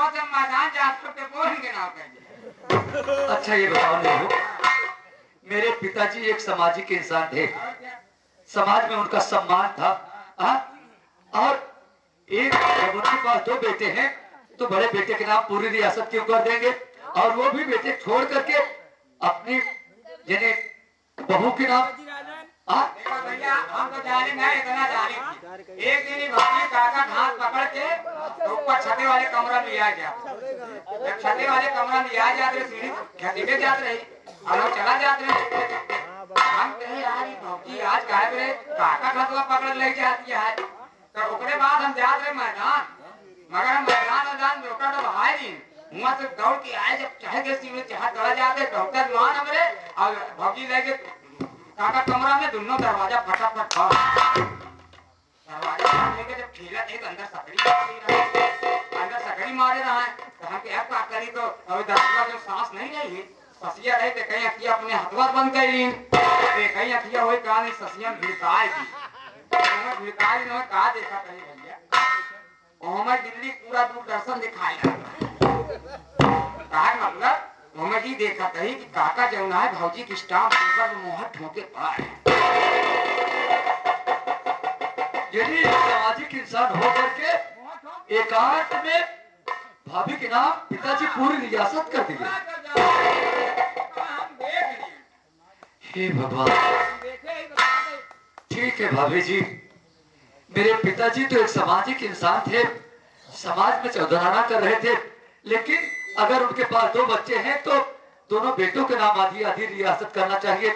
गांव से मैदान जाकर के बोल के नाम कर। अच्छा ये बताओ नेहरू, मेरे पिताजी एक सामाजिक इंसान थे, समाज में उनका सम्मान था। और एक जब उनके पास दो बेटे हैं तो बड़े बेटे के नाम पूरी रियासत क्यों कर देंगे, और वो भी बेटे छोड़ करके अपनी यानी बहू के नाम। देखो भैया हम तो जाने ना इतना जाने, एक दिन ही भक्ति काका घास पकड़ के तो ऊपर छते वाले कमरा में आ गया। जब छते वाले कमरा में आ जाते सीढ़ी खेती में जाते रही और हम चला जाते रहे। हम कहे यार भक्ति आज काहे रे काका घसवा पकड़ ले जाती है। तो उसके बाद हम जाते रहे मैदान, मगर हम मैदान रोका तो भाई नहीं वहां से दौड़ के आए। जब चाहे के सीढ़ी चाहे चला जाते डॉक्टर मान हमरे और भक्ति लेके काका कमरा में दोनों दरवाजा फटाफट दरवाजा लेके जब खेला थे तो अंदर सकड़ी मारे रहा है। तो हम क्या का करी तो अभी दरवाजा जो सांस नहीं रही ससिया रही तो कहीं अखिया अपने हथवा बंद कर ली, कहीं अखिया हुई कहा नहीं ससिया भिड़काए दी भिड़काए न कहा देखा कहीं भैया मोहम्मद दिल्ली पूरा दूरदर्शन दिखाई कहा मतलब मोहम्मद जी देखा कही कि काका जो है भौजी की स्टाम्प पेपर में मोहर ठोके पड़ा है। यदि सामाजिक इंसान हो करके एकांत में भाभी के नाम पिताजी पूरी रियासत कर दिए। हे भगवान, ठीक है भाभी जी, मेरे पिताजी तो एक सामाजिक इंसान थे, समाज में चौधराना कर रहे थे, लेकिन अगर उनके पास दो बच्चे हैं तो दोनों बेटों के नाम आधी आधी रियासत करना चाहिए।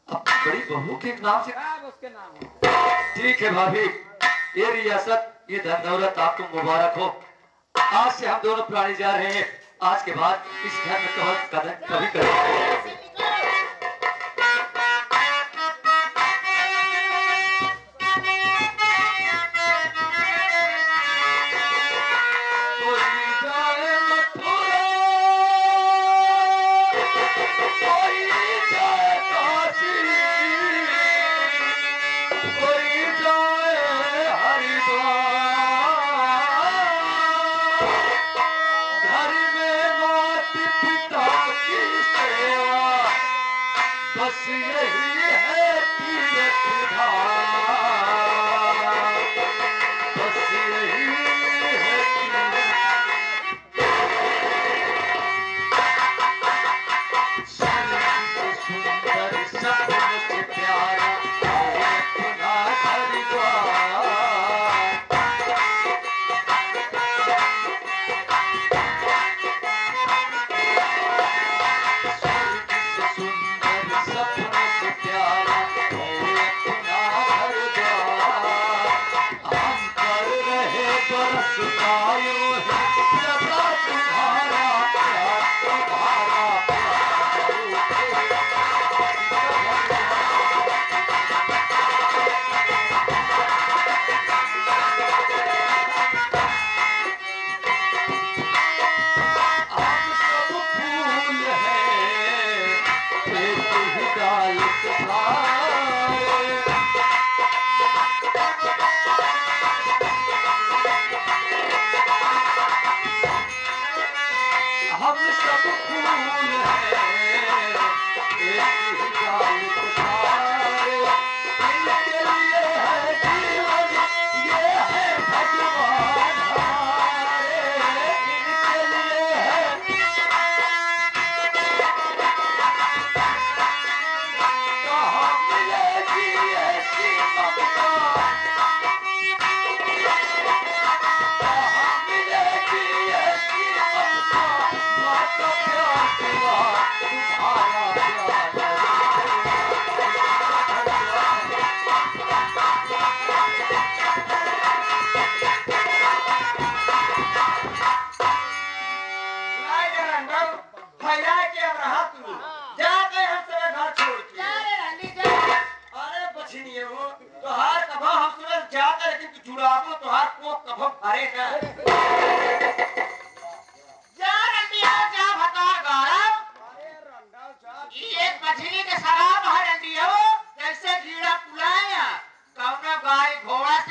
अब बड़ी बहू के नाम से ठीक है भाभी, ये रियासत ये धन दौलत आपको मुबारक हो। आज से हम दोनों प्राणी जा रहे हैं, आज के बाद इस घर में कभी करेंगे। बस यही है तीरथ धाम, बस यही है सुंदर सपन से प्यारा अपना हरिद्वार। हम सब फूल हैं एक ही डाल के सारे, इनके लिए है जीवन ये है भगवान हमारे, इनके लिए है कहाँ मिलेगी ऐसी ममता, कहाँ मिलेगी ऐसी ममता, माता प्यार सिवा तुम्हारा प्यार। अरे बछिनिए वो तोहार कभा हम सुनल जाता लेकिन तू जुड़ाबो तोहार को कभा अरे ना जा रंडिया जा भता गौरव ये एक बछिनी के शराब है रंडिया जैसे कीड़ा पुलाया कौनो गाय घोड़ा से